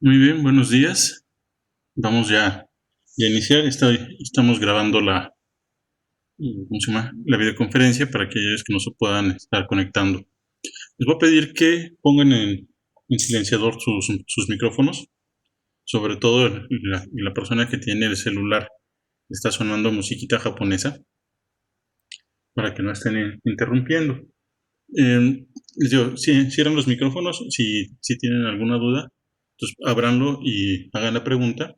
Muy bien, buenos días. Vamos ya a iniciar. Estamos grabando ¿cómo se llama? La videoconferencia para aquellos que no se puedan estar conectando. Les voy a pedir que pongan en silenciador sus micrófonos, sobre todo la persona que tiene el celular. Está sonando musiquita japonesa para que no estén interrumpiendo. Les digo, cierran los micrófonos si tienen alguna duda. Entonces, ábranlo y hagan la pregunta,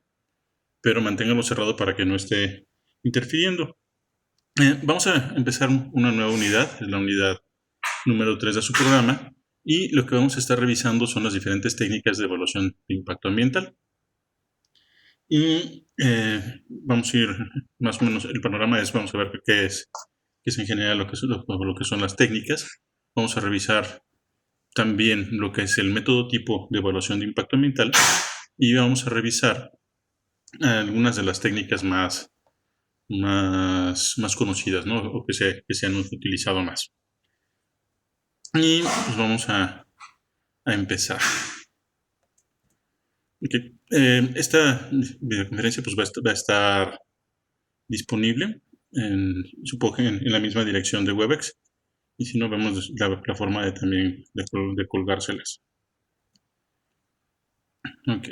pero manténganlo cerrado para que no esté interfiriendo. Vamos a empezar una nueva unidad, es la unidad número 3 de su programa, y lo que vamos a estar revisando son las diferentes técnicas de evaluación de impacto ambiental. Y vamos a ir, más o menos, el panorama vamos a ver qué es en general lo que son las técnicas. Vamos a revisar también lo que es el método tipo de evaluación de impacto ambiental y vamos a revisar algunas de las técnicas más conocidas, ¿no? O que se han utilizado más. Y pues vamos a empezar. Okay. Esta videoconferencia pues va a estar disponible, supongo que en la misma dirección de Webex, y si no, vemos la forma de también de colgárselas. Ok.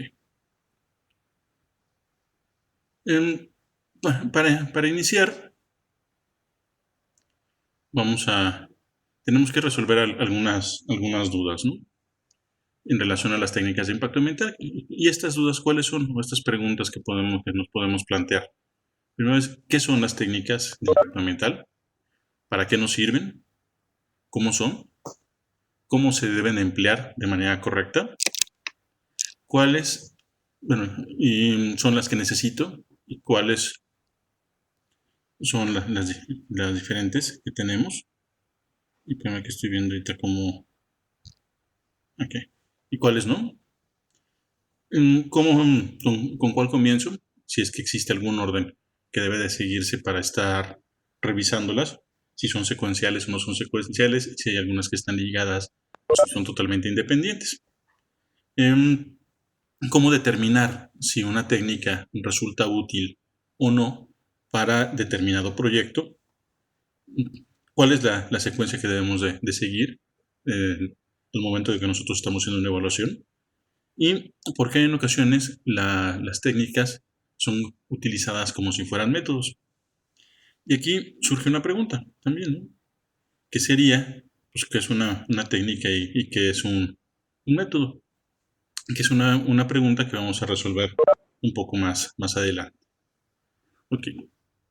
Para iniciar, tenemos que resolver algunas dudas, ¿no? En relación a las técnicas de impacto ambiental. Y estas dudas, ¿cuáles son? O estas preguntas que nos podemos plantear. Primero es, ¿qué son las técnicas de impacto ambiental? ¿Para qué nos sirven? ¿Cómo son? ¿Cómo se deben emplear de manera correcta? ¿Cuáles, y son las que necesito? ¿Y cuáles son las diferentes que tenemos? Y primero que estoy viendo ahorita cómo... Ok. ¿Y cuáles no? ¿Con cuál comienzo? Si es que existe algún orden que debe de seguirse para estar revisándolas, si son secuenciales o no son secuenciales, si hay algunas que están ligadas o si son totalmente independientes. Em, ¿Cómo determinar si una técnica resulta útil o no para determinado proyecto? ¿Cuál es la secuencia que debemos de seguir al momento de que nosotros estamos haciendo una evaluación? Y por qué en ocasiones las técnicas son utilizadas como si fueran métodos. Y aquí surge una pregunta también, ¿no? ¿Qué sería? Pues qué es una técnica y qué es un método. Que es una pregunta que vamos a resolver un poco más adelante. Ok.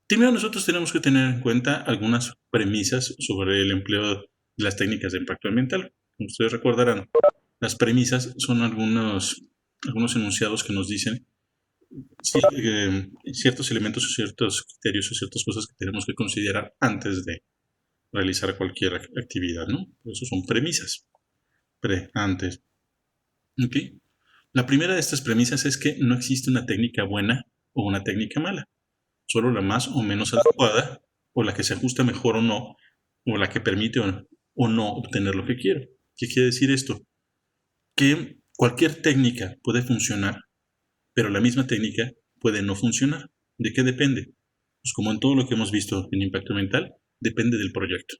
Primero nosotros tenemos que tener en cuenta algunas premisas sobre el empleo de las técnicas de impacto ambiental. Como ustedes recordarán, las premisas son algunos enunciados que nos dicen ciertos elementos o ciertos criterios o ciertas cosas que tenemos que considerar antes de realizar cualquier actividad, ¿no? Eso son premisas, antes. ¿Ok? La primera de estas premisas es que no existe una técnica buena o una técnica mala, solo la más o menos adecuada, o la que se ajusta mejor o no, o la que permite o no obtener lo que quiero. ¿Qué quiere decir esto? Que cualquier técnica puede funcionar, pero la misma técnica puede no funcionar. ¿De qué depende? Pues como en todo lo que hemos visto en impacto mental, depende del proyecto.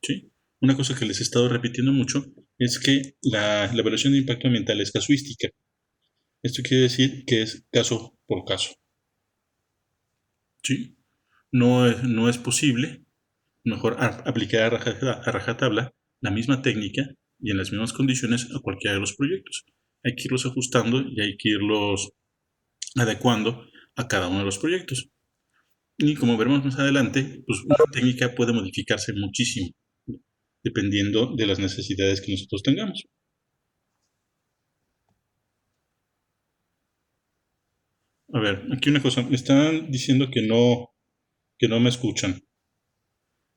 ¿Sí? Una cosa que les he estado repitiendo mucho es que la evaluación de impacto ambiental es casuística. Esto quiere decir que es caso por caso. ¿Sí? No es posible mejor aplicar a rajatabla la misma técnica y en las mismas condiciones a cualquiera de los proyectos. Hay que irlos ajustando y hay que irlos adecuando a cada uno de los proyectos. Y como veremos más adelante, pues una técnica puede modificarse muchísimo dependiendo de las necesidades que nosotros tengamos. A ver, aquí una cosa, me están diciendo que no me escuchan.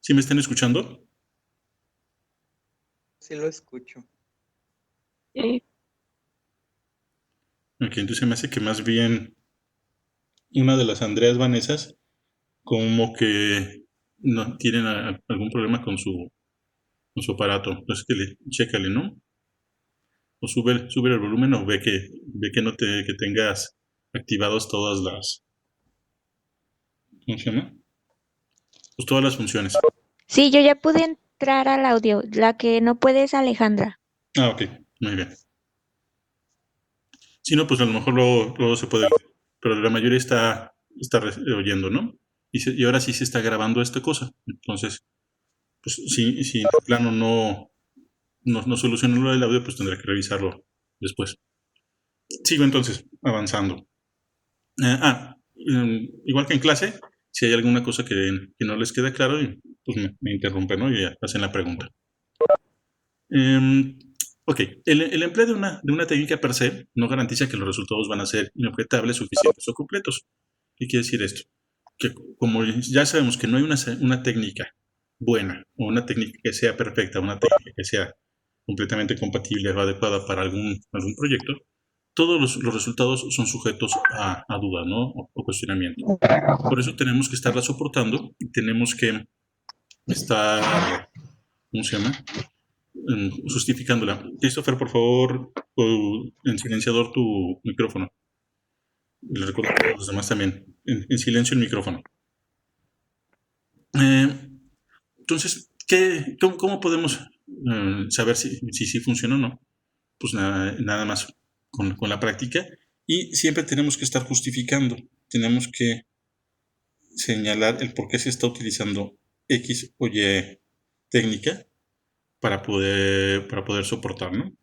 ¿Sí me están escuchando? Sí lo escucho. Ok, entonces me hace que más bien una de las Andreas Vanesas como que no tienen algún problema con su aparato. Entonces, chécale, ¿no? o sube el volumen o ve que no que tengas activados todas las, ¿cómo se llama? Pues todas las funciones. Sí, yo ya pude entrar al audio. La que no puede es Alejandra. Ah, ok, muy bien. Si no, pues a lo mejor luego se puede, pero la mayoría está oyendo, ¿no? Y ahora sí se está grabando esta cosa. Entonces, pues si de plano no soluciona lo del audio, pues tendré que revisarlo después. Sigo entonces avanzando. Igual que en clase, si hay alguna cosa que no les queda claro, pues me interrumpen, ¿no? Y ya hacen la pregunta. Ok, el empleo de una técnica per se no garantiza que los resultados van a ser inobjetables, suficientes o completos. ¿Qué quiere decir esto? Que como ya sabemos que no hay una técnica buena o una técnica que sea perfecta, una técnica que sea completamente compatible o adecuada para algún proyecto, todos los resultados son sujetos a duda, ¿no? O cuestionamiento. Por eso tenemos que estarla soportando y tenemos que estar, ¿cómo se llama? Justificándola. Christopher, por favor, en silenciador tu micrófono. Le recuerdo a los demás también. En silencio el micrófono. Eh, entonces, cómo podemos saber si funciona o no? Pues nada más con la práctica. Y siempre tenemos que estar justificando. Tenemos que señalar el por qué se está utilizando X o Y técnica para poder soportar, ¿no?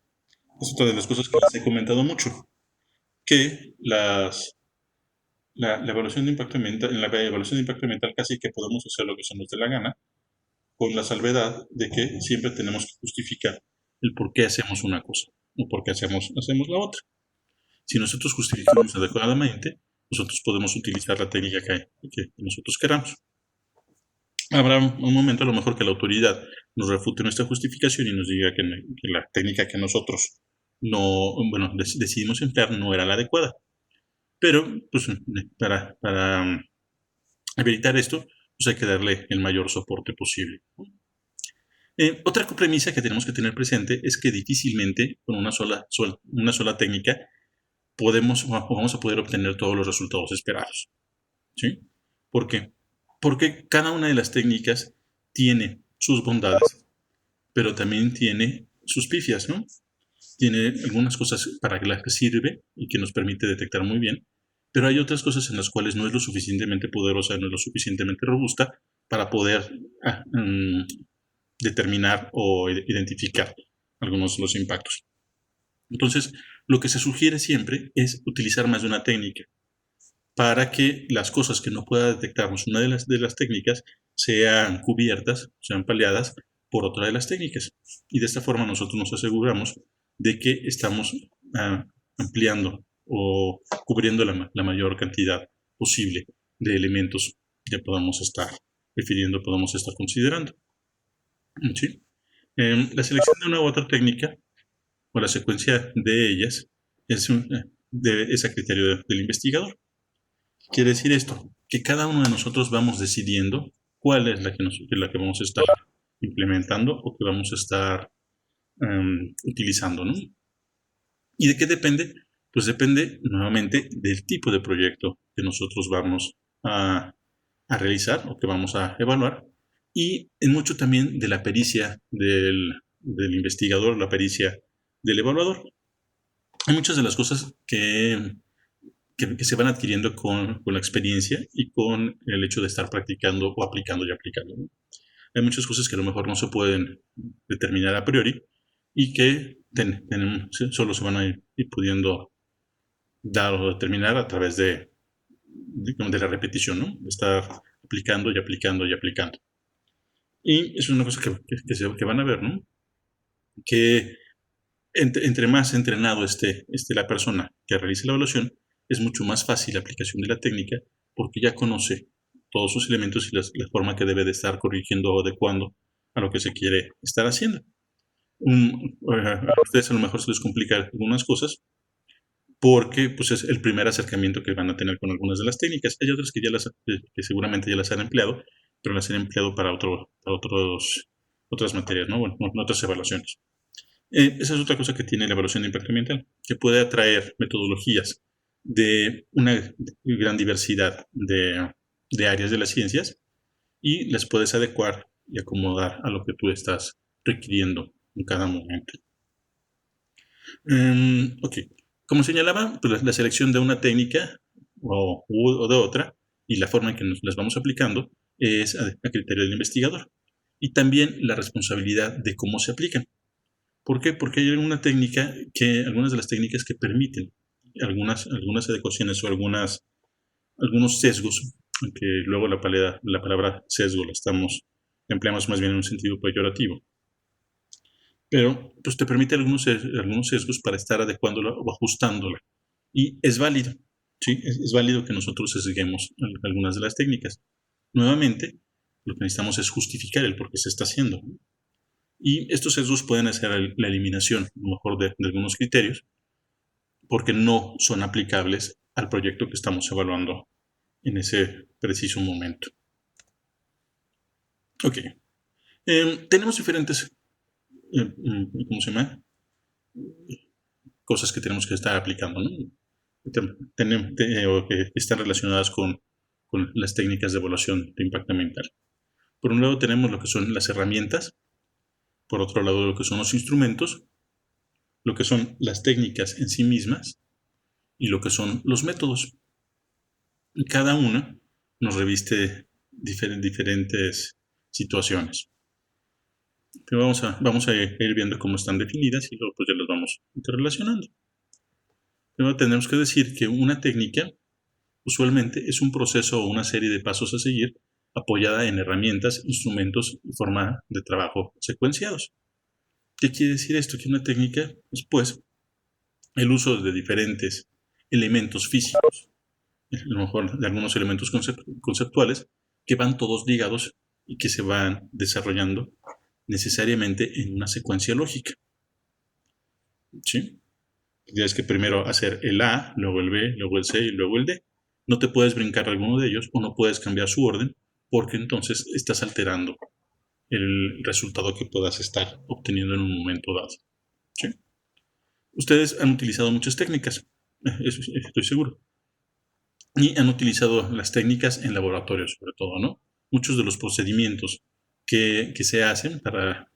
Es otra de las cosas que les he comentado mucho, que la evaluación de impacto ambiental, en la evaluación de impacto ambiental casi que podemos hacer lo que se nos dé la gana, con la salvedad de que siempre tenemos que justificar el por qué hacemos una cosa o por qué hacemos la otra. Si nosotros justificamos adecuadamente, nosotros podemos utilizar la técnica que nosotros queramos. Habrá un momento a lo mejor que la autoridad nos refute nuestra justificación y nos diga que la técnica que nosotros decidimos emplear no era la adecuada. Pero, pues, para evitar esto, pues hay que darle el mayor soporte posible. Otra premisa que tenemos que tener presente es que difícilmente con una sola técnica vamos a poder obtener todos los resultados esperados. ¿Sí? ¿Por qué? Porque cada una de las técnicas tiene sus bondades, pero también tiene sus pifias, ¿no? Tiene algunas cosas para las que sirve y que nos permite detectar muy bien, pero hay otras cosas en las cuales no es lo suficientemente poderosa, no es lo suficientemente robusta para poder determinar o identificar algunos de los impactos. Entonces, lo que se sugiere siempre es utilizar más de una técnica para que las cosas que no pueda detectarnos una de las técnicas sean cubiertas, sean paliadas por otra de las técnicas. Y de esta forma nosotros nos aseguramos de que estamos ampliando o cubriendo la mayor cantidad posible de elementos que podamos estar refiriendo, podamos estar considerando. ¿Sí? La selección de una u otra técnica o la secuencia de ellas es a criterio del investigador. Quiere decir esto, que cada uno de nosotros vamos decidiendo cuál es la que vamos a estar implementando o que vamos a estar utilizando, ¿no? ¿Y de qué depende? Pues depende nuevamente del tipo de proyecto que nosotros vamos a realizar o que vamos a evaluar y en mucho también de la pericia del investigador, la pericia del evaluador. Hay muchas de las cosas que se van adquiriendo con la experiencia y con el hecho de estar practicando o aplicando y aplicando, ¿no? Hay muchas cosas que a lo mejor no se pueden determinar a priori y que solo se van a ir pudiendo dar o determinar a través de la repetición, ¿no? De estar aplicando y aplicando y aplicando. Y eso es una cosa que van a ver, ¿no? Que entre más entrenado esté la persona que realice la evaluación, es mucho más fácil la aplicación de la técnica porque ya conoce todos sus elementos y la forma que debe de estar corrigiendo o adecuando a lo que se quiere estar haciendo. A ustedes a lo mejor se les complica algunas cosas porque pues, es el primer acercamiento que van a tener con algunas de las técnicas. Hay otras que seguramente ya las han empleado, pero las han empleado para otras materias, ¿no? Bueno, otras evaluaciones. Esa es otra cosa que tiene la evaluación de impacto ambiental, que puede atraer metodologías de una gran diversidad de áreas de las ciencias y las puedes adecuar y acomodar a lo que tú estás requiriendo en cada momento. Ok, como señalaba, pues la selección de una técnica o de otra y la forma en que nos las vamos aplicando es a criterio del investigador. Y también la responsabilidad de cómo se aplican. ¿Por qué? Porque hay algunas de las técnicas que permiten algunas adecuaciones o algunos sesgos, aunque luego la palabra sesgo empleamos más bien en un sentido peyorativo, pero pues te permite algunos sesgos para estar adecuándola o ajustándola. Y es válido, ¿sí? Es válido que nosotros sesguemos algunas de las técnicas. Nuevamente, lo que necesitamos es justificar el por qué se está haciendo. Y estos sesgos pueden hacer la eliminación, a lo mejor, de algunos criterios, porque no son aplicables al proyecto que estamos evaluando en ese preciso momento. Ok. Tenemos diferentes, ¿cómo se llama? Cosas que tenemos que estar aplicando, ¿no? O que están relacionadas con las técnicas de evaluación de impacto ambiental. Por un lado tenemos lo que son las herramientas, por otro lado lo que son los instrumentos, lo que son las técnicas en sí mismas y lo que son los métodos. Y cada una nos reviste diferentes situaciones. Pero vamos a ir viendo cómo están definidas y luego pues ya las vamos interrelacionando. Primero tenemos que decir que una técnica usualmente es un proceso o una serie de pasos a seguir apoyada en herramientas, instrumentos y forma de trabajo secuenciados. ¿Qué quiere decir esto? Que una técnica es pues el uso de diferentes elementos físicos, a lo mejor de algunos elementos conceptuales, que van todos ligados y que se van desarrollando necesariamente en una secuencia lógica. ¿Sí? Tienes que primero hacer el A, luego el B, luego el C y luego el D. No te puedes brincar alguno de ellos o no puedes cambiar su orden porque entonces estás alterando el resultado que puedas estar obteniendo en un momento dado. ¿Sí? Ustedes han utilizado muchas técnicas, eso estoy seguro. Y han utilizado las técnicas en laboratorio, sobre todo, ¿no? Muchos de los procedimientos que se hacen para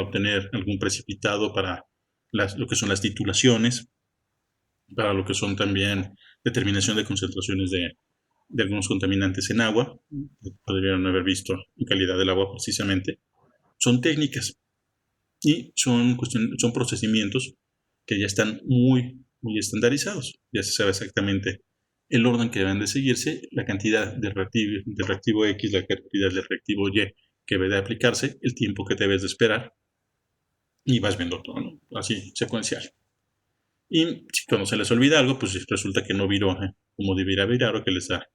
obtener algún precipitado, para lo que son las titulaciones, para lo que son también determinación de concentraciones de algunos contaminantes en agua, que podrían haber visto en calidad del agua precisamente, son técnicas y son procedimientos que ya están muy estandarizados. Ya se sabe exactamente el orden que deben de seguirse, la cantidad de reactivo X, la cantidad de reactivo Y que debe de aplicarse, el tiempo que debes de esperar y vas viendo todo, ¿no? Así, secuencial. Y cuando se les olvida algo, pues resulta que no viró como debiera virar o que les da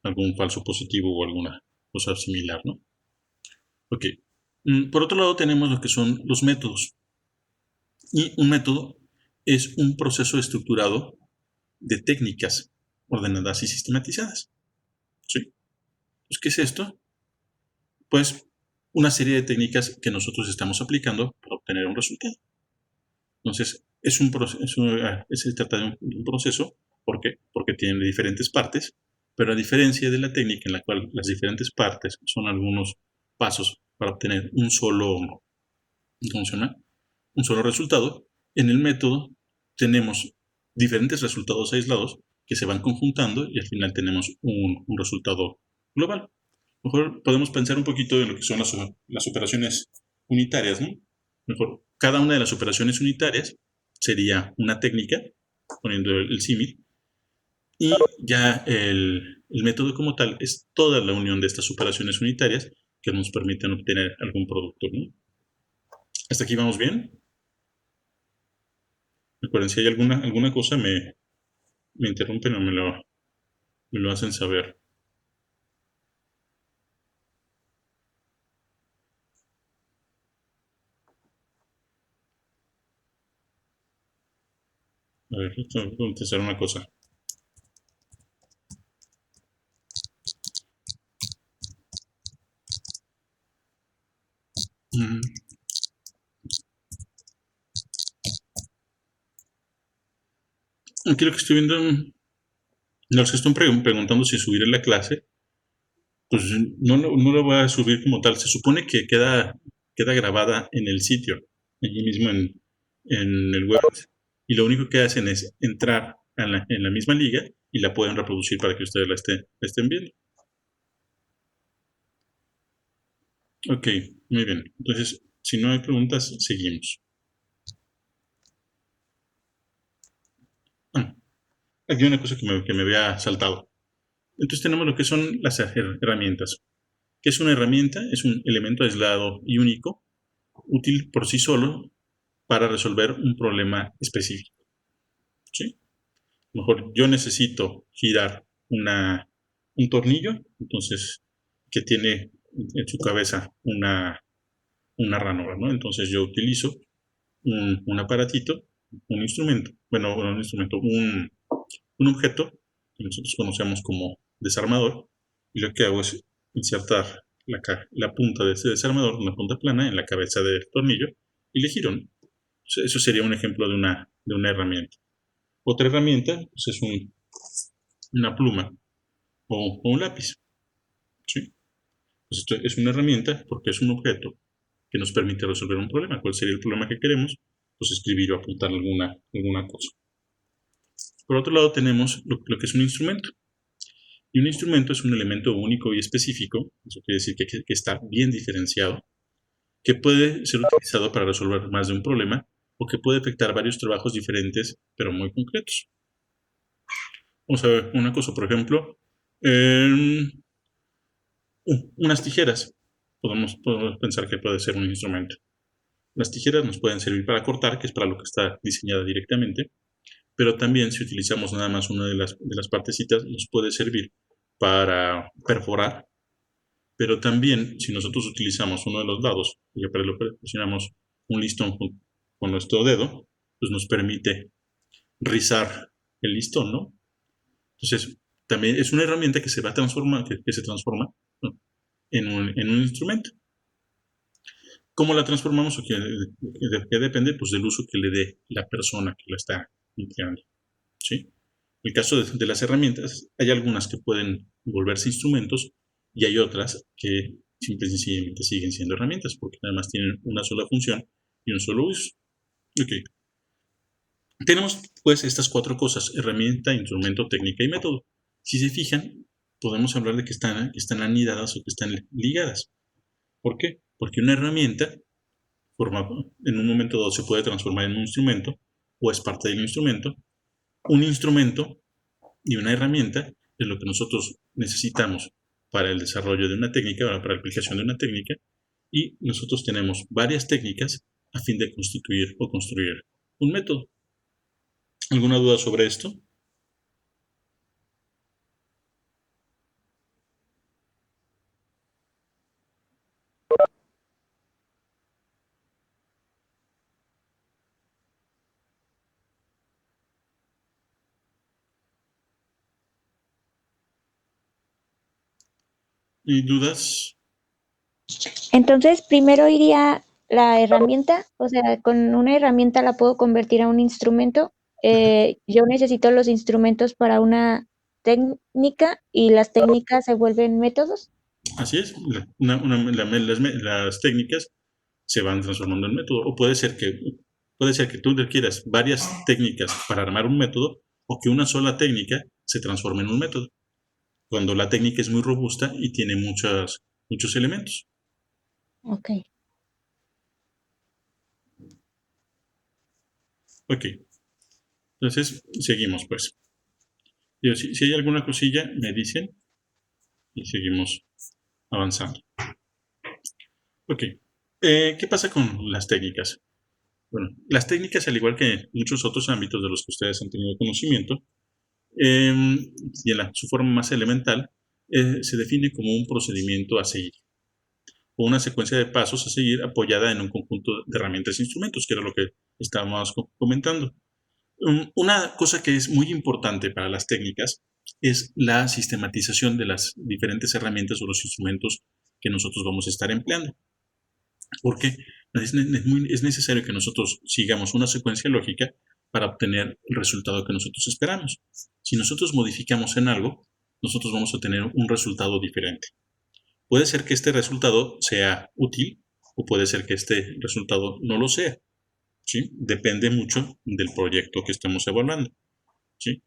algún falso positivo o alguna cosa similar, ¿no? Ok. Por otro lado tenemos lo que son los métodos. Y un método es un proceso estructurado de técnicas ordenadas y sistematizadas. ¿Sí? Pues, ¿qué es esto? Pues una serie de técnicas que nosotros estamos aplicando para obtener un resultado. Entonces, se trata de un proceso, ¿por qué? Porque tiene diferentes partes, pero a diferencia de la técnica en la cual las diferentes partes son algunos pasos para obtener ¿cómo se llama? Un solo resultado, en el método tenemos diferentes resultados aislados que se van conjuntando y al final tenemos un resultado global. Mejor podemos pensar un poquito en lo que son las operaciones unitarias, ¿no? Mejor, cada una de las operaciones unitarias sería una técnica, poniendo el símil, y ya el método como tal es toda la unión de estas operaciones unitarias que nos permiten obtener algún producto, ¿no? ¿Hasta aquí vamos bien? Recuerden, si hay alguna cosa, me interrumpen o me lo hacen saber. A ver, voy a contestar una cosa. Mm, Aquí lo que estoy viendo, los que están preguntando si subir en la clase, pues no lo voy a subir como tal. Se supone que queda grabada en el sitio, allí mismo en el web. Y lo único que hacen es entrar en la misma liga y la pueden reproducir para que ustedes la estén viendo. Ok, muy bien. Entonces, si no hay preguntas, seguimos. Ah, aquí hay una cosa que me había saltado. Entonces tenemos lo que son las herramientas. ¿Qué es una herramienta? Es un elemento aislado y único, útil por sí solo para resolver un problema específico. ¿Sí? Mejor yo necesito girar un tornillo, entonces, que tiene en su cabeza una ranura, ¿no? Entonces yo utilizo un aparatito, un instrumento, bueno, no un instrumento, un objeto que nosotros conocemos como desarmador, y lo que hago es insertar la punta de ese desarmador, una punta plana, en la cabeza del tornillo y le giro, ¿no? Eso sería un ejemplo de una herramienta. Otra herramienta pues es una pluma o un lápiz. ¿Sí? Pues esto es una herramienta porque es un objeto que nos permite resolver un problema. ¿Cuál sería el problema que queremos? Pues escribir o apuntar alguna cosa. Por otro lado tenemos lo que es un instrumento. Y un instrumento es un elemento único y específico, eso quiere decir que está bien diferenciado, que puede ser utilizado para resolver más de un problema o que puede afectar varios trabajos diferentes pero muy concretos. Vamos a ver una cosa, por ejemplo, unas tijeras. Podemos pensar que puede ser un instrumento. Las tijeras nos pueden servir para cortar, que es para lo que está diseñada directamente, pero también si utilizamos nada más una de las partecitas, nos puede servir para perforar, pero también si nosotros utilizamos uno de los lados y lo presionamos un listón con nuestro dedo, pues nos permite rizar el listón, ¿no? Entonces, también es una herramienta que se va a transformar, que se transforma, ¿no?, en un instrumento. ¿Cómo la transformamos? Que depende pues, del uso que le dé la persona que la está empleando. ¿Sí? En el caso de las herramientas, hay algunas que pueden volverse instrumentos y hay otras que simple y sencillamente siguen siendo herramientas porque además tienen una sola función y un solo uso. Ok. Tenemos pues estas cuatro cosas: herramienta, instrumento, técnica y método. Si se fijan, podemos hablar de que están anidadas o que están ligadas. ¿Por qué? Porque una herramienta en un momento dado se puede transformar en un instrumento o es parte del instrumento. Un instrumento y una herramienta es lo que nosotros necesitamos para el desarrollo de una técnica, para la aplicación de una técnica, y nosotros tenemos varias técnicas a fin de constituir o construir un método. ¿Alguna duda sobre esto? ¿Y dudas? Entonces, primero iría la herramienta, o sea, con una herramienta la puedo convertir a un instrumento. Yo necesito los instrumentos para una técnica y las técnicas se vuelven métodos. Así es, las técnicas se van transformando en método. O puede ser que tú requieras varias técnicas para armar un método o que una sola técnica se transforme en un método, cuando la técnica es muy robusta y tiene muchos elementos. Ok. Ok, entonces seguimos pues. Si hay alguna cosilla, me dicen y seguimos avanzando. Ok, ¿qué pasa con las técnicas? Bueno, las técnicas, al igual que muchos otros ámbitos de los que ustedes han tenido conocimiento, y su forma más elemental, se define como un procedimiento a seguir o una secuencia de pasos a seguir apoyada en un conjunto de herramientas e instrumentos, que era lo que estábamos comentando. Una cosa que es muy importante para las técnicas es la sistematización de las diferentes herramientas o los instrumentos que nosotros vamos a estar empleando. Porque es necesario que nosotros sigamos una secuencia lógica para obtener el resultado que nosotros esperamos. Si nosotros modificamos en algo, nosotros vamos a tener un resultado diferente. Puede ser que este resultado sea útil o puede ser que este resultado no lo sea, ¿sí? Depende mucho del proyecto que estemos evaluando, ¿sí?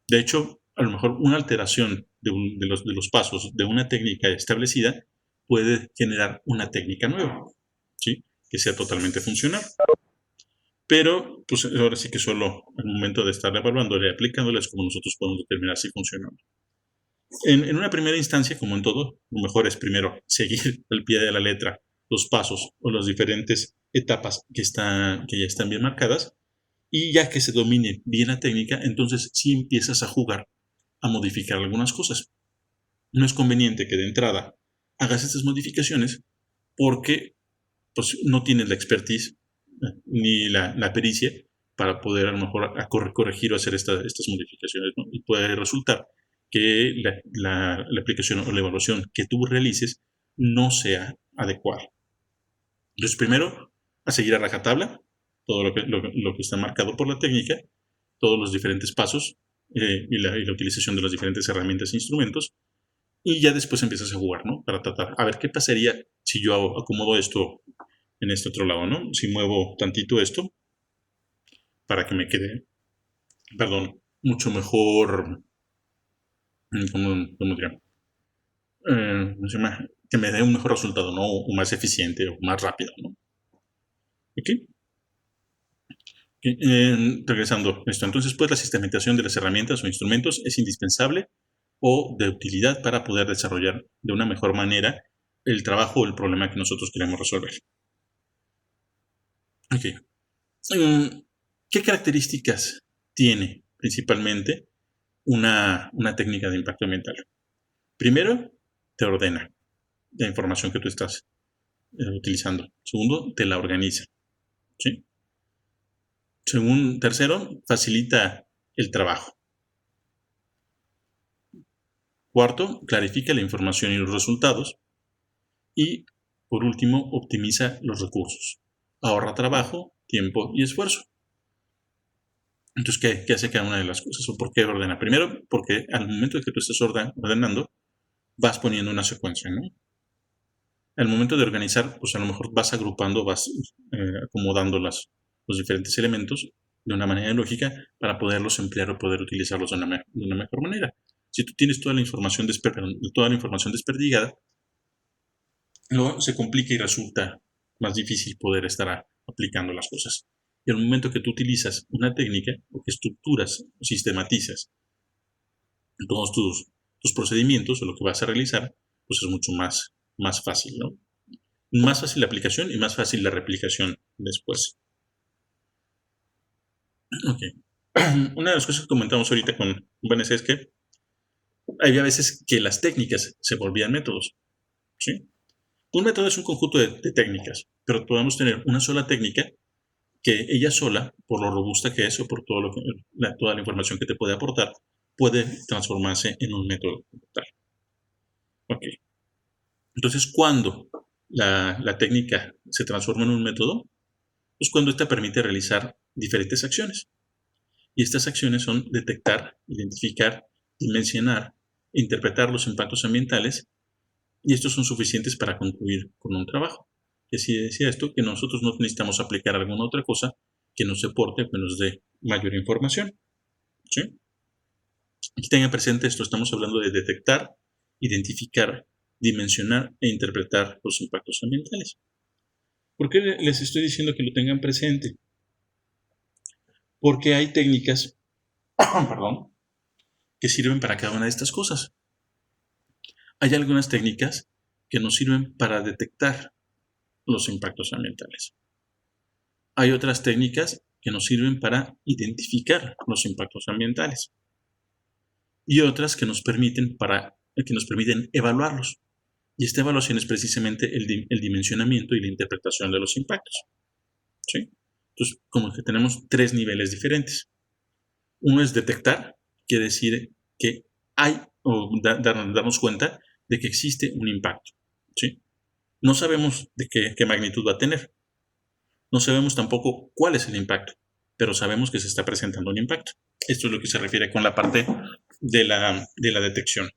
De hecho, a lo mejor una alteración de los pasos de una técnica establecida puede generar una técnica nueva, ¿sí? Que sea totalmente funcional. Pero, pues ahora sí que solo al momento de estar evaluándole y aplicándole es como nosotros podemos determinar si funciona. En una primera instancia, como en todo, lo mejor es primero seguir al pie de la letra los pasos o las diferentes etapas que ya están bien marcadas, y ya que se domine bien la técnica, entonces sí empiezas a jugar a modificar algunas cosas. No es conveniente que de entrada hagas estas modificaciones porque pues, no tienes la expertise ni la pericia para poder a lo mejor corregir o hacer estas modificaciones, ¿no? Y puede resultar que la aplicación o la evaluación que tú realices no sea adecuada. Entonces, primero, a seguir a rajatabla todo lo que está marcado por la técnica, todos los diferentes pasos y la utilización de las diferentes herramientas e instrumentos, y ya después empiezas a jugar, ¿no? Para tratar, a ver qué pasaría si yo acomodo esto en este otro lado, ¿no? Si muevo tantito esto para que me quede, perdón, mucho mejor, ¿cómo diría? Que me dé un mejor resultado, ¿no? O más eficiente o más rápido, ¿no? ¿Ok? Regresando a esto, entonces, pues la sistematización de las herramientas o instrumentos es indispensable o de utilidad para poder desarrollar de una mejor manera el trabajo o el problema que nosotros queremos resolver. Ok. ¿Qué características tiene principalmente una técnica de impacto ambiental? Primero, te ordena la información que tú estás utilizando. Segundo, te la organiza, ¿sí? Tercero, facilita el trabajo. Cuarto, clarifica la información y los resultados. Y, por último, optimiza los recursos. Ahorra trabajo, tiempo y esfuerzo. Entonces, ¿qué hace cada una de las cosas? ¿O por qué ordena? Primero, porque al momento de que tú estés ordenando, vas poniendo una secuencia, ¿no? Al momento de organizar, pues a lo mejor vas agrupando, vas acomodando los diferentes elementos de una manera lógica para poderlos emplear o poder utilizarlos de una mejor manera. Si tú tienes toda la información desperdigada, luego se complica y resulta más difícil poder estar aplicando las cosas. Y al momento que tú utilizas una técnica o que estructuras o sistematizas todos tus procedimientos o lo que vas a realizar, pues es mucho más fácil, ¿no? Más fácil la aplicación y más fácil la replicación después. Ok. Una de las cosas que comentamos ahorita con Vanessa es que había veces que las técnicas se volvían métodos, ¿sí? Un método es un conjunto de técnicas, pero podemos tener una sola técnica que ella sola, por lo robusta que es o por toda la información que te puede aportar, puede transformarse en un método tal. Ok. Entonces, ¿cuándo la técnica se transforma en un método? Pues cuando esta permite realizar diferentes acciones. Y estas acciones son detectar, identificar, dimensionar, interpretar los impactos ambientales, y estos son suficientes para concluir con un trabajo. Y así decía esto, que nosotros no necesitamos aplicar alguna otra cosa que nos aporte o que nos dé mayor información, ¿sí? Y tengan presente esto, estamos hablando de detectar, identificar, dimensionar e interpretar los impactos ambientales. ¿Por qué les estoy diciendo que lo tengan presente? Porque hay técnicas, perdón, que sirven para cada una de estas cosas. Hay algunas técnicas que nos sirven para detectar los impactos ambientales. Hay otras técnicas que nos sirven para identificar los impactos ambientales. Y otras que nos permiten evaluarlos. Y esta evaluación es precisamente el dimensionamiento y la interpretación de los impactos, ¿sí? Entonces, como que tenemos tres niveles diferentes. Uno es detectar, quiere decir que hay, o darnos cuenta de que existe un impacto, ¿sí? No sabemos de qué magnitud va a tener. No sabemos tampoco cuál es el impacto. pero sabemos que se está presentando un impacto. Esto es lo que se refiere con la parte de la detección.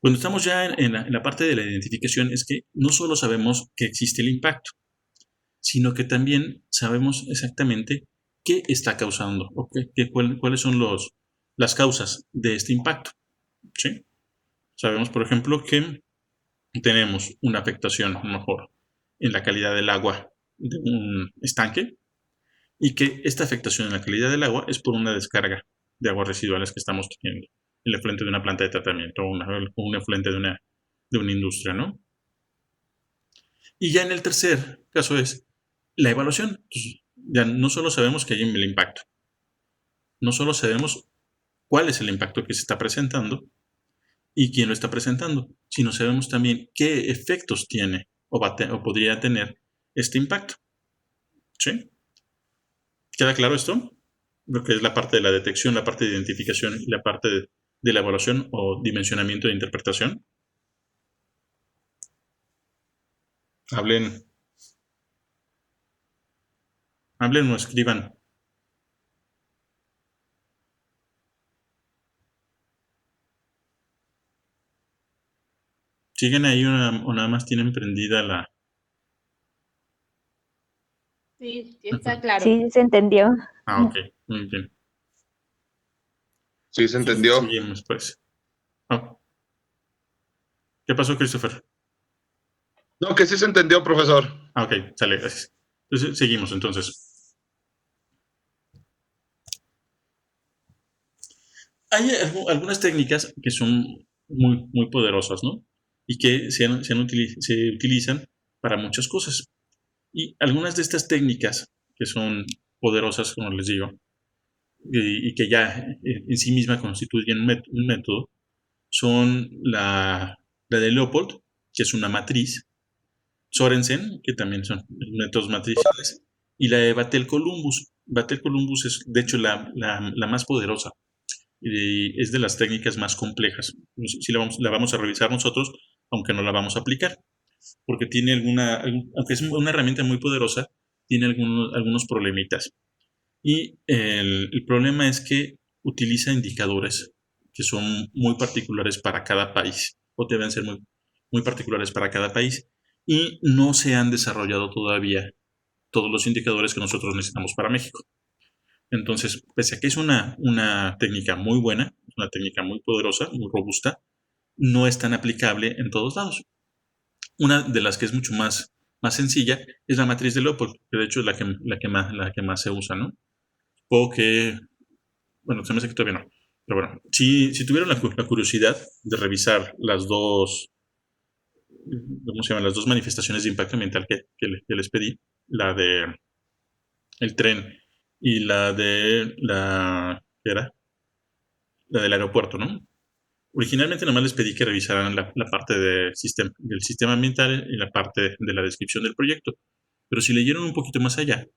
Cuando estamos ya en la parte de la identificación, es que no solo sabemos que existe el impacto, sino que también sabemos exactamente qué está causando o cuáles son las causas de este impacto. ¿Sí? Sabemos, por ejemplo, que tenemos una afectación mejor en la calidad del agua de un estanque y que esta afectación en la calidad del agua es por una descarga de aguas residuales que estamos teniendo, el efluente de una planta de tratamiento o un efluente de una industria, ¿no? Y ya en el tercer caso es la evaluación. Entonces, ya no solo sabemos que hay el impacto, no solo sabemos cuál es el impacto que se está presentando y quién lo está presentando, sino sabemos también qué efectos tiene o podría tener este impacto. ¿Sí? ¿Queda claro esto? Lo que es la parte de la detección, la parte de identificación y la parte de la evaluación o dimensionamiento de interpretación. Hablen o escriban. ¿Siguen ahí o nada más tienen prendida la...? Sí, está claro. Sí, se entendió. Ok, muy bien. Sí, se entendió. Seguimos, pues. Oh. ¿Qué pasó, Christopher? No, que sí se entendió, profesor. Ok, sale, gracias. Entonces, seguimos, entonces. Hay algunas técnicas que son muy poderosas, ¿no? Y que se utilizan para muchas cosas. Y algunas de estas técnicas que son poderosas, como les digo, y que ya en sí misma constituyen un método, son la de Leopold, que es una matriz, Sorensen, que también son métodos matriciales, y la de Vatel-Columbus. Vatel-Columbus es, de hecho, la más poderosa y es de las técnicas más complejas. Si la vamos a revisar nosotros, aunque no la vamos a aplicar, porque tiene aunque es una herramienta muy poderosa, tiene algunos problemitas. Y el problema es que utiliza indicadores que son muy particulares para cada país, o deben ser muy particulares para cada país, y no se han desarrollado todavía todos los indicadores que nosotros necesitamos para México. Entonces, pese a que es una técnica muy buena, una técnica muy poderosa, muy robusta, no es tan aplicable en todos lados. Una de las que es mucho más sencilla es la matriz de Leopold, que de hecho es la que más se usa, ¿no? O que, bueno, se me hace que todavía no. Pero bueno, si tuvieron la curiosidad de revisar las dos, ¿cómo se llaman? Las dos manifestaciones de impacto ambiental que les pedí, la de el tren y la de ¿qué era? La del aeropuerto, ¿no? Originalmente nomás les pedí que revisaran la parte del sistema ambiental y la parte de la descripción del proyecto. Pero si leyeron un poquito más allá,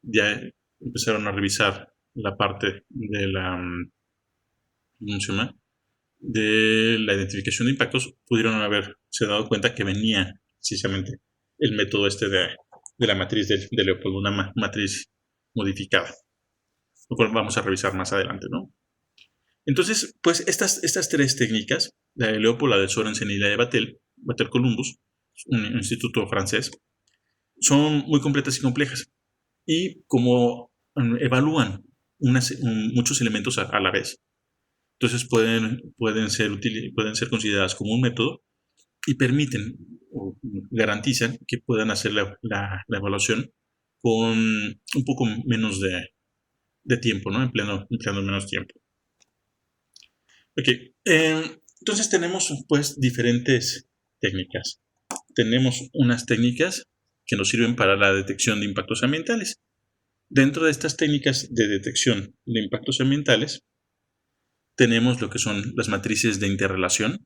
ya empezaron a revisar la parte de ¿cómo se llama? De la identificación de impactos, pudieron haberse dado cuenta que venía precisamente el método este de la matriz de Leopold, una matriz modificada, lo cual vamos a revisar más adelante, ¿no? Entonces, pues estas tres técnicas, la de Leopold, la de Sorensen y la de Vatel-Columbus, un instituto francés, son muy completas y complejas. Y como evalúan muchos elementos a la vez, entonces pueden ser consideradas como un método y permiten o garantizan que puedan hacer la evaluación con un poco menos de tiempo, ¿no? Empleando menos tiempo. Ok, entonces tenemos pues diferentes técnicas. Tenemos unas técnicas que nos sirven para la detección de impactos ambientales. Dentro de estas técnicas de detección de impactos ambientales, tenemos lo que son las matrices de interrelación,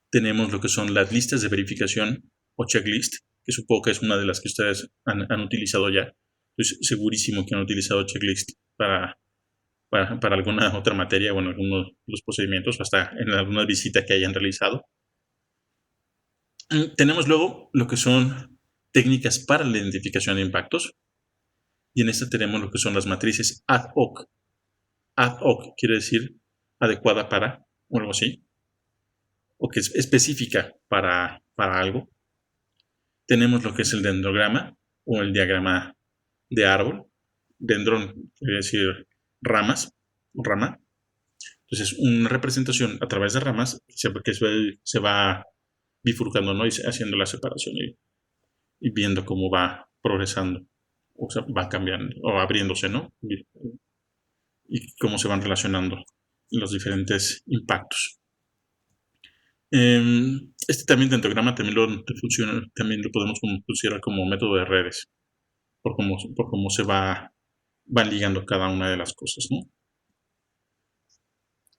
tenemos lo que son las listas de verificación o checklist, que supongo que es una de las que ustedes han utilizado ya. Estoy segurísimo que han utilizado checklist para alguna otra materia o en algunos de los procedimientos o hasta en alguna visita que hayan realizado. Tenemos luego lo que son técnicas para la identificación de impactos. y en esta tenemos lo que son las matrices ad hoc. Ad hoc quiere decir adecuada para, o algo así, o que es específica para algo. Tenemos lo que es el dendrograma o el diagrama de árbol. Dendrón quiere decir ramas, rama. Entonces, una representación a través de ramas que se va bifurcando, ¿no? Y haciendo la separación y viendo cómo va progresando, o sea, va cambiando, o abriéndose, ¿no? Y cómo se van relacionando los diferentes impactos. Este también dendrograma también lo podemos considerar como método de redes, por cómo se van ligando cada una de las cosas, ¿no?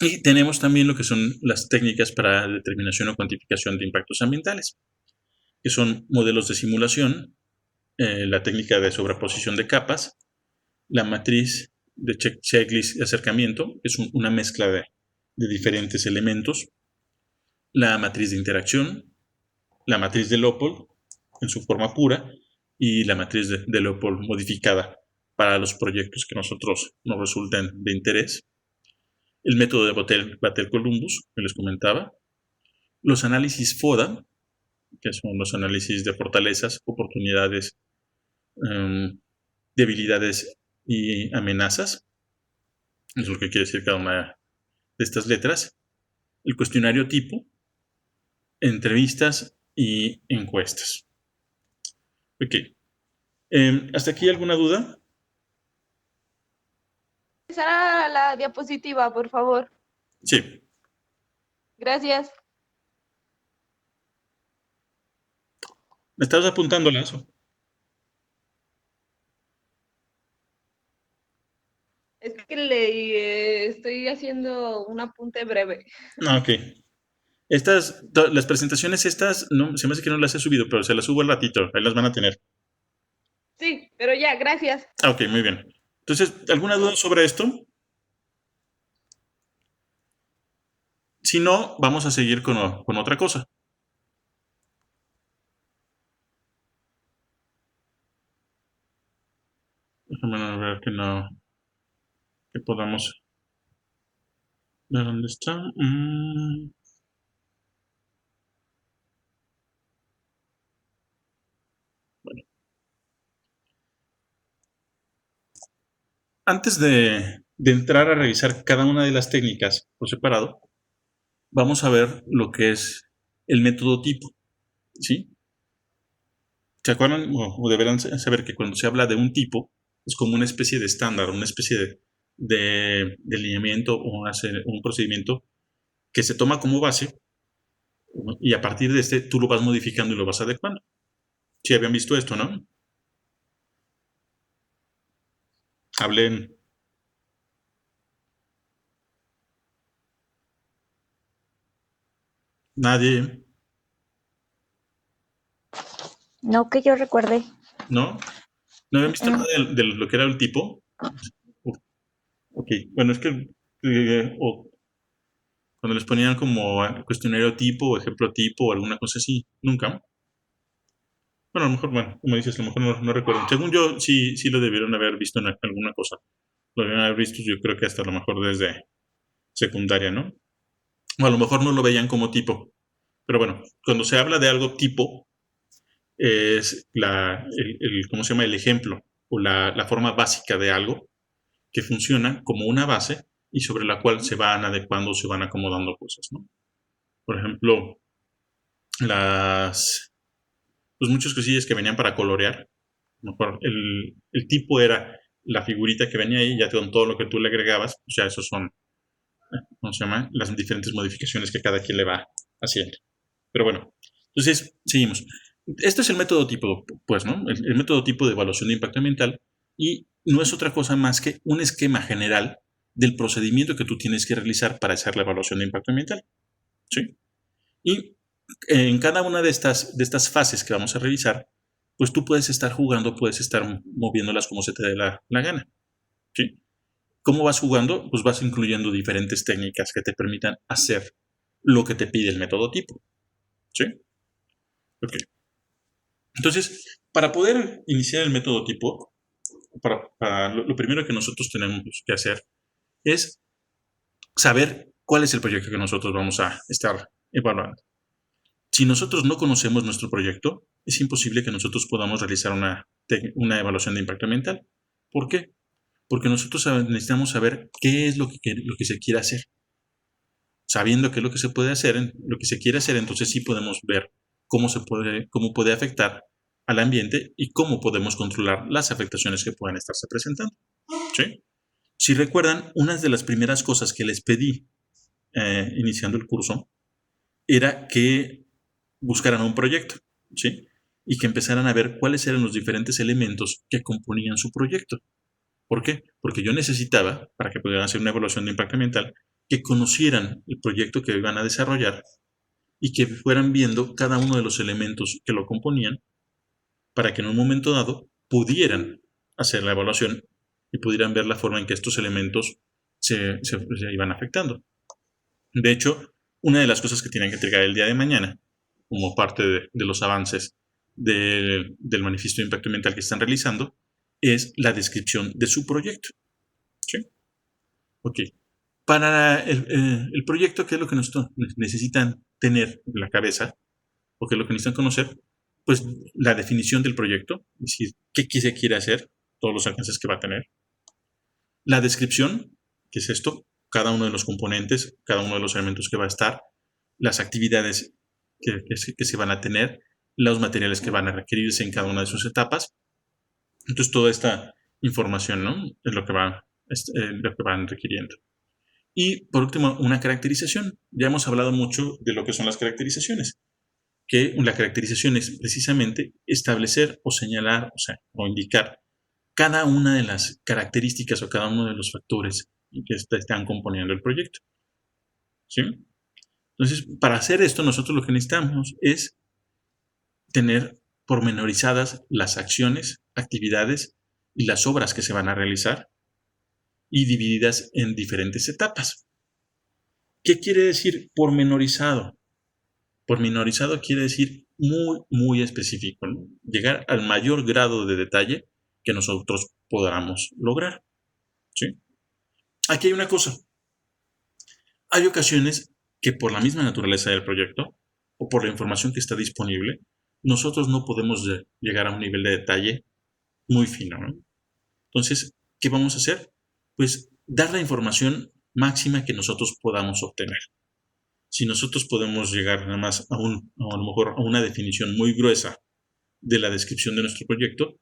Y tenemos también lo que son las técnicas para determinación o cuantificación de impactos ambientales, que son modelos de simulación, la técnica de sobreposición de capas, la matriz de checklist de acercamiento, que es una mezcla de diferentes elementos, la matriz de interacción, la matriz de Leopold en su forma pura y la matriz de Leopold modificada para los proyectos que nosotros nos resulten de interés, el método de Batel-Columbus, que les comentaba, los análisis FODA, que son los análisis de fortalezas, oportunidades, debilidades y amenazas, es lo que quiere decir cada una de estas letras, el cuestionario tipo, entrevistas y encuestas. Ok. ¿Hasta aquí alguna duda? Empezar a la diapositiva, por favor. Sí. Gracias. ¿Me estabas apuntando, Lazo? Es que estoy haciendo un apunte breve. Ah, ok. Las presentaciones estas, no, se me hace que no las he subido, pero se las subo al ratito, ahí las van a tener. Sí, pero ya, gracias. Ah, ok, muy bien. Entonces, ¿alguna duda sobre esto? Si no, vamos a seguir con otra cosa. Déjame ver que podamos ver dónde está. Bueno. Antes de entrar a revisar cada una de las técnicas por separado, vamos a ver lo que es el método tipo, ¿sí? ¿Se acuerdan o deberán saber que cuando se habla de un tipo es como una especie de estándar, una especie de lineamiento o un procedimiento que se toma como base y a partir de este tú lo vas modificando y lo vas adecuando? ¿Sí habían visto esto, no? Hablen. Nadie, No que yo recuerde. ¿no? ¿No habían visto nada de lo que era el tipo? Ok, bueno, es que cuando les ponían como cuestionario tipo o ejemplo tipo o alguna cosa así, nunca. Bueno, a lo mejor, bueno, como dices, a lo mejor no recuerdo. Según yo, sí lo debieron haber visto en alguna cosa. Lo debieron haber visto, yo creo que hasta a lo mejor desde secundaria, ¿no? O a lo mejor no lo veían como tipo. Pero bueno, cuando se habla de algo tipo, es ¿cómo se llama? El ejemplo o la forma básica de algo que funciona como una base y sobre la cual se van adecuando, se van acomodando cosas, ¿no? Por ejemplo, pues muchas cosillas que venían para colorear. Mejor el tipo era la figurita que venía ahí, ya con todo lo que tú le agregabas, o sea, esos son, ¿cómo se llama? Las diferentes modificaciones que cada quien le va haciendo. Pero bueno, entonces, seguimos. Este es el método tipo, pues, ¿no? El método tipo de evaluación de impacto ambiental y no es otra cosa más que un esquema general del procedimiento que tú tienes que realizar para hacer la evaluación de impacto ambiental, ¿sí? Y en cada una de estas fases que vamos a revisar, pues tú puedes estar jugando, puedes estar moviéndolas como se te dé la gana, ¿sí? ¿Cómo vas jugando? Pues vas incluyendo diferentes técnicas que te permitan hacer lo que te pide el método tipo, ¿sí? Ok. Entonces, para poder iniciar el método tipo, lo primero que nosotros tenemos que hacer es saber cuál es el proyecto que nosotros vamos a estar evaluando. Si nosotros no conocemos nuestro proyecto, es imposible que nosotros podamos realizar una evaluación de impacto ambiental. ¿Por qué? Porque nosotros necesitamos saber qué es lo que se quiere hacer. Sabiendo qué es lo que se puede hacer, lo que se quiere hacer, entonces sí podemos ver cómo puede afectar al ambiente y cómo podemos controlar las afectaciones que puedan estarse presentando. ¿Sí? Si recuerdan, una de las primeras cosas que les pedí iniciando el curso era que buscaran un proyecto, ¿sí? Y que empezaran a ver cuáles eran los diferentes elementos que componían su proyecto. ¿Por qué? Porque yo necesitaba, para que pudieran hacer una evaluación de impacto ambiental, que conocieran el proyecto que iban a desarrollar y que fueran viendo cada uno de los elementos que lo componían para que en un momento dado pudieran hacer la evaluación y pudieran ver la forma en que estos elementos se iban afectando. De hecho, una de las cosas que tienen que entregar el día de mañana, como parte de los avances del manifiesto de impacto ambiental que están realizando, es la descripción de su proyecto. ¿Sí? Ok. Para el proyecto, ¿qué es lo que necesitan tener en la cabeza? ¿O qué es lo que necesitan conocer? Pues la definición del proyecto, es decir, qué se quiere hacer, todos los alcances que va a tener. La descripción, ¿qué es esto? Cada uno de los componentes, cada uno de los elementos que va a estar, las actividades que se van a tener, los materiales que van a requerirse en cada una de sus etapas. Entonces, toda esta información, ¿no? Es lo que van requiriendo. Y, por último, una caracterización. Ya hemos hablado mucho de lo que son las caracterizaciones. Que la caracterización es precisamente establecer o señalar, o indicar cada una de las características o cada uno de los factores que están componiendo el proyecto. ¿Sí? Entonces, para hacer esto, nosotros lo que necesitamos es tener pormenorizadas las acciones, actividades y las obras que se van a realizar y divididas en diferentes etapas. ¿Qué quiere decir pormenorizado? Pormenorizado quiere decir muy, muy específico, ¿no? Llegar al mayor grado de detalle que nosotros podamos lograr. ¿Sí? Aquí hay una cosa. Hay ocasiones que por la misma naturaleza del proyecto o por la información que está disponible, nosotros no podemos llegar a un nivel de detalle muy fino, ¿no? Entonces, ¿qué vamos a hacer? Pues dar la información máxima que nosotros podamos obtener. Si nosotros podemos llegar nada más a lo mejor a una definición muy gruesa de la descripción de nuestro proyecto,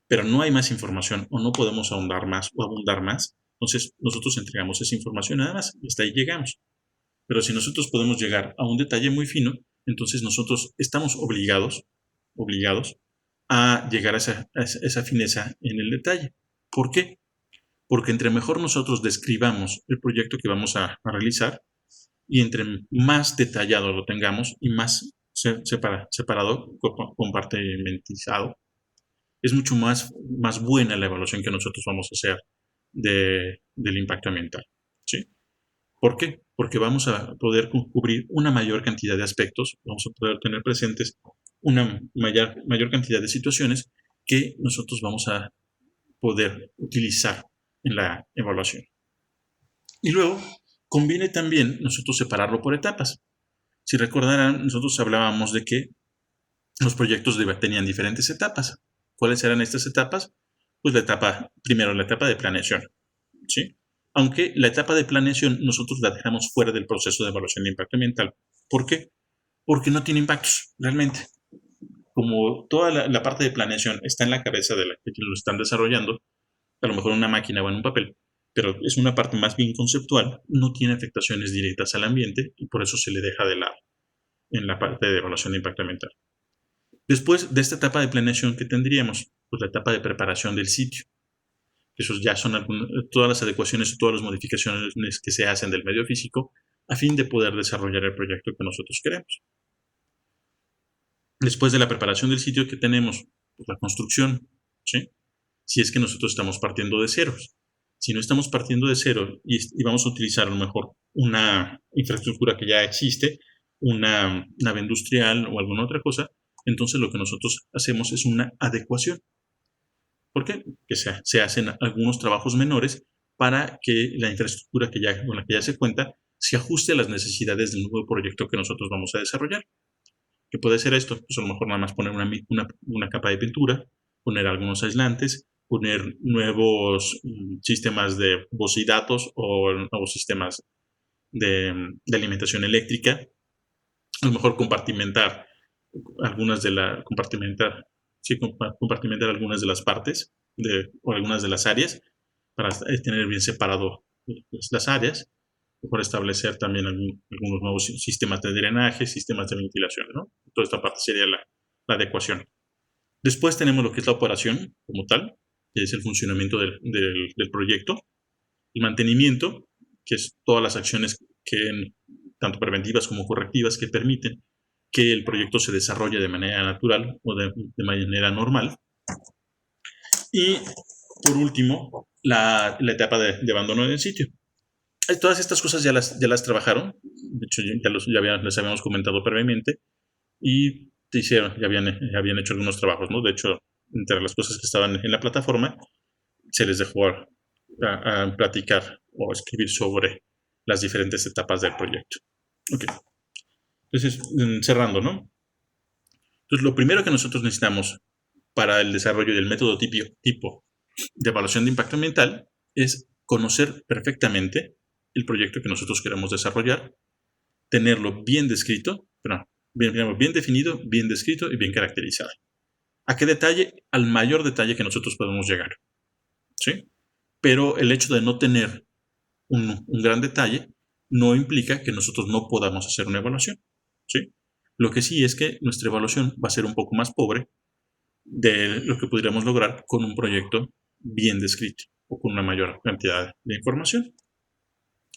pero no hay más información o no podemos ahondar más o abundar más, entonces nosotros entregamos esa información nada más y hasta ahí llegamos. Pero si nosotros podemos llegar a un detalle muy fino, entonces nosotros estamos obligados a llegar a esa fineza en el detalle. ¿Por qué? Porque entre mejor nosotros describamos el proyecto que vamos a realizar y entre más detallado lo tengamos y más separado, compartimentalizado, es mucho más buena la evaluación que nosotros vamos a hacer del impacto ambiental. ¿Sí? ¿Por qué? Porque vamos a poder cubrir una mayor cantidad de aspectos, vamos a poder tener presentes una mayor cantidad de situaciones que nosotros vamos a poder utilizar en la evaluación. Y luego, conviene también nosotros separarlo por etapas. Si recordarán, nosotros hablábamos de que los proyectos tenían diferentes etapas. ¿Cuáles eran estas etapas? Pues primero la etapa de planeación, ¿sí? Aunque la etapa de planeación nosotros la dejamos fuera del proceso de evaluación de impacto ambiental. ¿Por qué? Porque no tiene impactos, realmente. Como toda la parte de planeación está en la cabeza de quienes lo están desarrollando, a lo mejor en una máquina o en un papel, pero es una parte más bien conceptual, no tiene afectaciones directas al ambiente y por eso se le deja de lado en la parte de evaluación de impacto ambiental. Después de esta etapa de planeación, ¿qué tendríamos? Pues la etapa de preparación del sitio. Esos ya son todas las adecuaciones y todas las modificaciones que se hacen del medio físico a fin de poder desarrollar el proyecto que nosotros queremos. Después de la preparación del sitio, ¿qué tenemos? Pues la construcción, ¿sí? Si es que nosotros estamos partiendo de ceros. Si no estamos partiendo de cero y vamos a utilizar a lo mejor una infraestructura que ya existe, una nave industrial o alguna otra cosa, entonces lo que nosotros hacemos es una adecuación. ¿Por qué? Que se hacen algunos trabajos menores para que la infraestructura con la que ya se cuenta se ajuste a las necesidades del nuevo proyecto que nosotros vamos a desarrollar. ¿Qué puede ser esto? Pues a lo mejor nada más poner una capa de pintura, poner algunos aislantes, poner nuevos sistemas de voz y datos o nuevos sistemas de alimentación eléctrica. A lo mejor compartimentar compartimentar algunas de las partes o algunas de las áreas para tener bien separado las áreas. Mejor establecer también algunos nuevos sistemas de drenaje, sistemas de ventilación, ¿no? Toda esta parte sería la adecuación. Después tenemos lo que es la operación como tal, que es el funcionamiento del proyecto. El mantenimiento, que es todas las acciones tanto preventivas como correctivas, que permiten que el proyecto se desarrolle de manera natural o de manera normal. Y por último, la etapa de abandono del sitio. Todas estas cosas ya las trabajaron. De hecho, les habíamos comentado previamente. Y ya habían hecho algunos trabajos, ¿no? De hecho, entre las cosas que estaban en la plataforma, se les dejó a platicar o escribir sobre las diferentes etapas del proyecto. Ok. Entonces, cerrando, ¿no? Entonces, lo primero que nosotros necesitamos para el desarrollo del método tipo de evaluación de impacto ambiental es conocer perfectamente el proyecto que nosotros queremos desarrollar, tenerlo bien descrito, bien definido, bien descrito y bien caracterizado. ¿A qué detalle? Al mayor detalle que nosotros podemos llegar. ¿Sí? Pero el hecho de no tener un gran detalle no implica que nosotros no podamos hacer una evaluación. ¿Sí? Lo que sí es que nuestra evaluación va a ser un poco más pobre de lo que podríamos lograr con un proyecto bien descrito o con una mayor cantidad de información.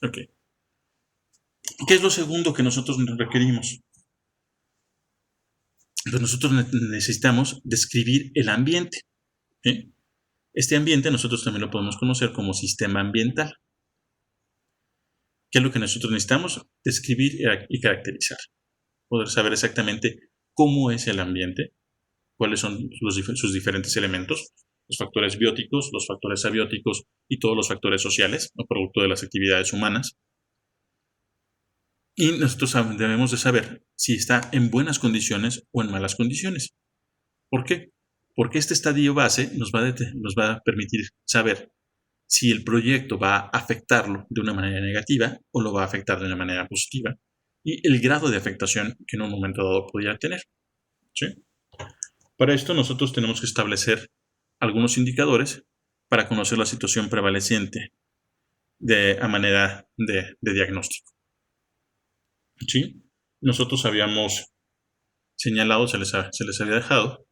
Ok. ¿Qué es lo segundo que nosotros requerimos? Pues nosotros necesitamos describir el ambiente. ¿Sí? Este ambiente nosotros también lo podemos conocer como sistema ambiental. ¿Qué es lo que nosotros necesitamos? Describir y caracterizar. Poder saber exactamente cómo es el ambiente, cuáles son sus diferentes elementos, los factores bióticos, los factores abióticos y todos los factores sociales, producto de las actividades humanas. Y nosotros debemos de saber si está en buenas condiciones o en malas condiciones. ¿Por qué? Porque este estadio base nos va a permitir saber si el proyecto va a afectarlo de una manera negativa o lo va a afectar de una manera positiva y el grado de afectación que en un momento dado podría tener. ¿Sí? Para esto nosotros tenemos que establecer algunos indicadores para conocer la situación prevaleciente a manera de diagnóstico. ¿Sí? Nosotros habíamos señalado, se les había dejado,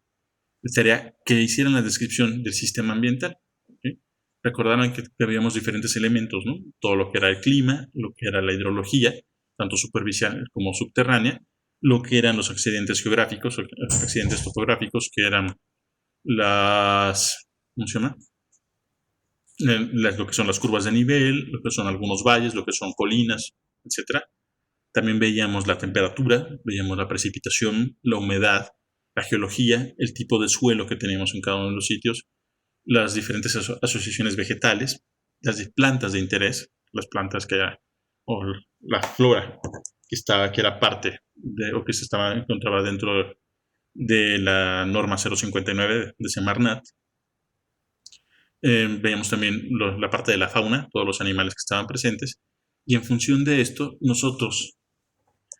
sería que hicieran la descripción del sistema ambiental. ¿Sí? Recordaron que habíamos diferentes elementos, ¿no? Todo lo que era el clima, lo que era la hidrología, tanto superficial como subterránea, lo que eran los accidentes geográficos, los accidentes topográficos, que eran ¿cómo se llama? Lo que son las curvas de nivel, lo que son algunos valles, lo que son colinas, etc. También veíamos la temperatura, veíamos la precipitación, la humedad, la geología, el tipo de suelo que teníamos en cada uno de los sitios, las diferentes asociaciones vegetales, las plantas de interés, las plantas o la flora que era parte o que se encontraba dentro de la norma 059 de Semarnat. Veíamos también la parte de la fauna, todos los animales que estaban presentes, y en función de esto nosotros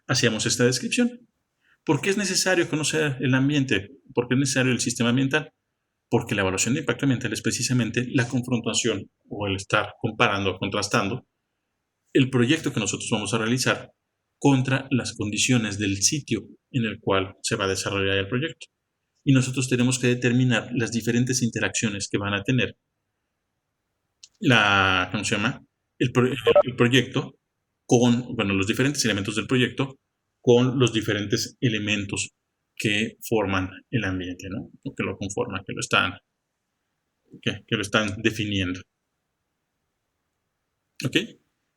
hacíamos esta descripción. ¿Por qué es necesario conocer el ambiente? ¿Por qué es necesario el sistema ambiental? Porque la evaluación de impacto ambiental es precisamente la confrontación o el estar comparando, contrastando el proyecto que nosotros vamos a realizar contra las condiciones del sitio en el cual se va a desarrollar el proyecto. Y nosotros tenemos que determinar las diferentes interacciones que van a tener el proyecto los diferentes elementos del proyecto con los diferentes elementos que forman el ambiente, ¿no? Que lo conforman, que lo están definiendo. ¿Ok?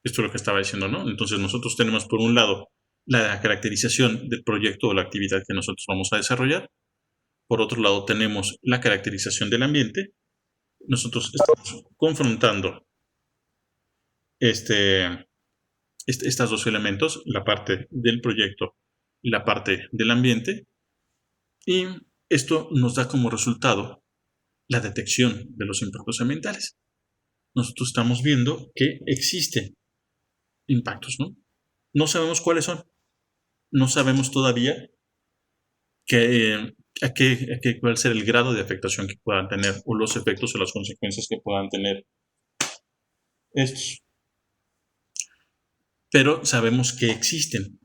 Esto es lo que estaba diciendo, ¿no? Entonces nosotros tenemos por un lado la caracterización del proyecto o la actividad que nosotros vamos a desarrollar. Por otro lado tenemos la caracterización del ambiente nosotros estamos confrontando estos dos elementos, la parte del proyecto y la parte del ambiente, y esto nos da como resultado la detección de los impactos ambientales. Nosotros estamos viendo que existen impactos, ¿no? No sabemos cuáles son. No sabemos todavía cuál será el grado de afectación que puedan tener o los efectos o las consecuencias que puedan tener estos. Pero sabemos que existen.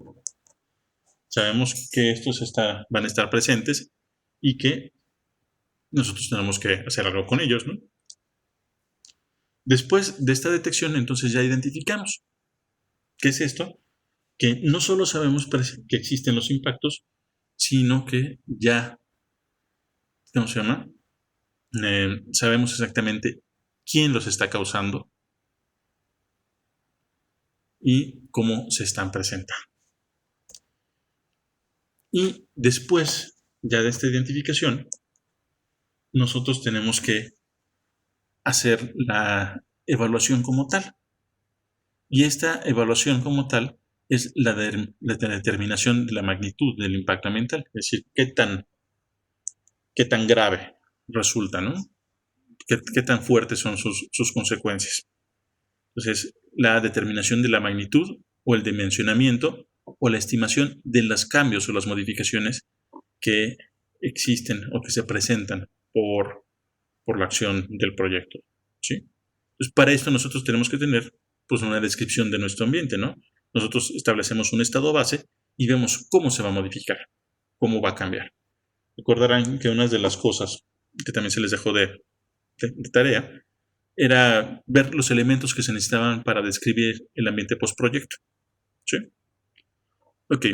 Sabemos que estos van a estar presentes y que nosotros tenemos que hacer algo con ellos, ¿no? Después de esta detección, entonces ya identificamos. ¿Qué es esto? Que no solo sabemos que existen los impactos, sino que ya, ¿cómo se llama? Sabemos exactamente quién los está causando y cómo se están presentando. Y después ya de esta identificación, nosotros tenemos que hacer la evaluación como tal. Y esta evaluación como tal es la determinación de la magnitud del impacto ambiental, es decir, qué tan grave resulta, ¿no? Qué tan fuertes son sus consecuencias. Entonces, la determinación de la magnitud o el dimensionamiento o la estimación de los cambios o las modificaciones que existen o que se presentan por la acción del proyecto, ¿sí? Entonces, para esto nosotros tenemos que tener pues una descripción de nuestro ambiente, ¿no? Nosotros establecemos un estado base y vemos cómo se va a modificar, cómo va a cambiar. Recordarán que una de las cosas que también se les dejó de tarea era ver los elementos que se necesitaban para describir el ambiente postproyecto, ¿sí? Ok.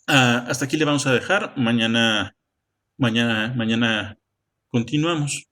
Hasta aquí le vamos a dejar. Mañana continuamos.